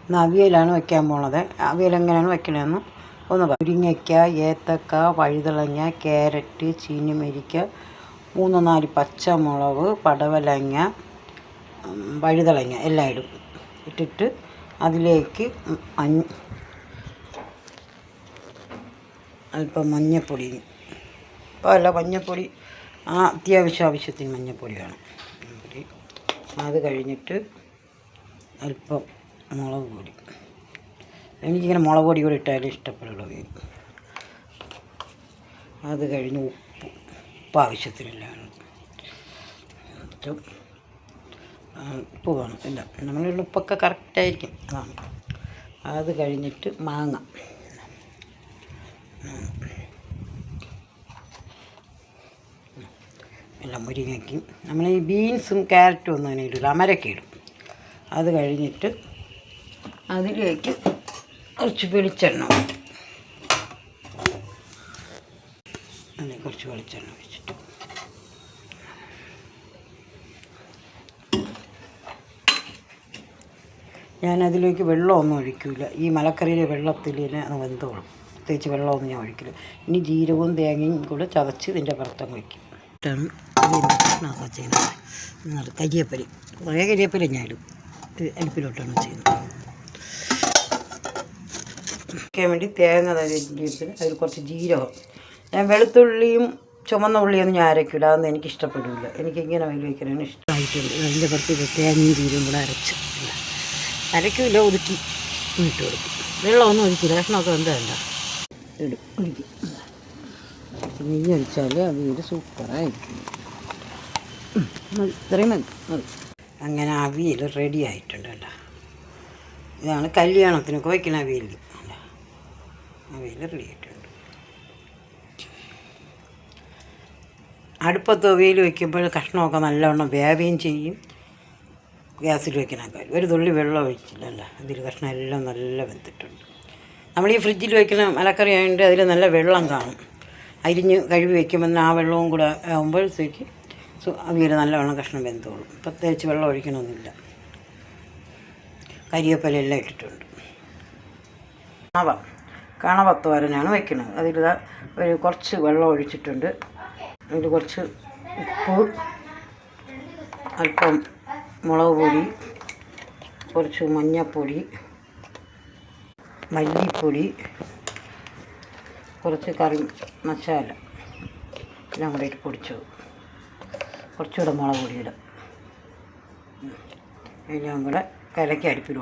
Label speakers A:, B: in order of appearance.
A: ഇന്ന് അവിയലാണ് വയ്ക്കാൻ പോണത്. അവിയൽ എങ്ങനെയാണ് വയ്ക്കണതെന്ന് ഒന്ന് മുരിങ്ങയ്ക്ക, ഏത്തക്ക, വഴുതളങ്ങ, ക്യാരറ്റ്, ചീനിമരിക്ക, 3-4 പച്ചമുളക്, പടവലങ്ങ, വഴുതളങ്ങ എല്ലാം ഇട്ടിട്ട് അതിലേക്ക് അല്പം മഞ്ഞൾപ്പൊടി, മഞ്ഞൾപ്പൊടി ആവശ്യത്തിന് മഞ്ഞൾപ്പൊടി വേണം. അത് കഴിഞ്ഞിട്ട് അല്പം മുളക് പൊടി, എനിക്കിങ്ങനെ മുളക് പൊടി കൂടി ഇട്ടാലും ഇഷ്ടപ്പെടുള്ളൂ. അത് കഴിഞ്ഞ് ഉപ്പ് ആവശ്യത്തിനില്ല, ഉപ്പ് വേണം. ഇല്ല, നമ്മളുള്ള ഉപ്പൊക്കെ കറക്റ്റായിരിക്കും, അതാണ്. അത് കഴിഞ്ഞിട്ട് മാങ്ങ, എല്ലാം മുരിങ്ങയ്ക്കും. നമ്മൾ ഈ ബീൻസും ക്യാരറ്റും ഒന്നും അതിന് ഇടില്ല, അമരയ്ക്ക ഇടും. അത് കഴിഞ്ഞിട്ട് അതിലേക്ക് കുറച്ച് വെളിച്ചെണ്ണ ഒഴിച്ചിട്ട് ഞാനതിലേക്ക് വെള്ളമൊന്നും ഒഴിക്കില്ല. ഈ മലക്കറിയിലെ വെള്ളത്തിൽ അത് വെന്തോളും. പ്രത്യേകിച്ച് വെള്ളമൊന്നും ഞാൻ ഒഴിക്കില്ല. ഇനി ജീരകവും തേങ്ങയും കൂടെ ചതച്ച് ഇതിൻ്റെ പുറത്തങ്ങ് വയ്ക്കും. ാണ് ഇതിൻ്റെ ഭക്ഷണമൊക്കെ ചെയ്യുന്നത്. കരിയേപ്പലി, കുറേ കരിയേപ്പലി ഞാൻ ഇടും. അടുപ്പിലോട്ടാണ് ചെയ്യുന്നത്. വയ്ക്കാൻ വേണ്ടി തേങ്ങ തരിഞ്ഞിട്ട് അതിൽ കുറച്ച് ജീരകം, ഞാൻ വെളുത്തുള്ളിയും ചുമന്ന ഉള്ളിയൊന്നും ഞാൻ അരയ്ക്കില്ല, അതൊന്നും എനിക്കിഷ്ടപ്പെടില്ല. എനിക്കിങ്ങനെ അതിൽ വയ്ക്കാനാണ് ഇഷ്ടമായിട്ടുണ്ട്. അതിൻ്റെ പുറത്ത് തേങ്ങയും ജീരകം കൂടെ അരയ്ക്കില്ല, ഒതുക്കി ഇട്ട് കൊടുക്കും. വെള്ളമൊന്നും ഒഴിക്കില്ല, ഭക്ഷണമൊക്കെ വേണ്ട ഇടും, ഒഴിക്കും. നെയ്യ് ഒഴിച്ചാൽ അവിയൽ സൂപ്പറായിരിക്കും. ഇത്രയും മതി. അങ്ങനെ അവിയൽ റെഡി ആയിട്ടുണ്ട് കേട്ടോ. ഇതാണ് കല്യാണത്തിനൊക്കെ വയ്ക്കുന്ന അവിയൽ. അവിയൽ റെഡി ആയിട്ടുണ്ട്. അടുപ്പത്ത് അവിയൽ വയ്ക്കുമ്പോൾ കഷ്ണമൊക്കെ നല്ലവണ്ണം വേവുകയും ചെയ്യും. ഗ്യാസിൽ വയ്ക്കണേക്കാൾ ഒരു തുള്ളി വെള്ളം ഒഴിച്ചില്ലല്ലോ, അതിൽ കഷ്ണം എല്ലാം നല്ല വെന്തിട്ടുണ്ട്. നമ്മൾ ഈ ഫ്രിഡ്ജിൽ വയ്ക്കുന്ന മലക്കറി ആയതുകൊണ്ട് അതിൽ നല്ല വെള്ളം കാണും. അരിഞ്ഞ് കഴുകി വയ്ക്കുമ്പോൾ ആ വെള്ളവും കൂടെ ആകുമ്പോഴത്തേക്ക് അവിയൽ നല്ലവണ്ണം കഷ്ണം വെന്തോളും. പ്രത്യേകിച്ച് വെള്ളം ഒഴിക്കണമെന്നില്ല. കരിവേപ്പില എല്ലാം ഇട്ടിട്ടുണ്ട്. കണവത്തോരനാണ് വയ്ക്കുന്നത്. അതിൽ കുറച്ച് വെള്ളം ഒഴിച്ചിട്ടുണ്ട്. അതിൽ കുറച്ച് ഉപ്പ്, അല്പം മുളക് പൊടി, കുറച്ച് മഞ്ഞൾപ്പൊടി, മല്ലിപ്പൊടി, കുറച്ച് കറി മസാല എല്ലാം കൂടെ ഇട്ട് പൊടിച്ചത്, കുറച്ചുകൂടെ മുളക് പൊടിയിടും. എല്ലാം കൂടെ കലക്കി അടുപ്പിലും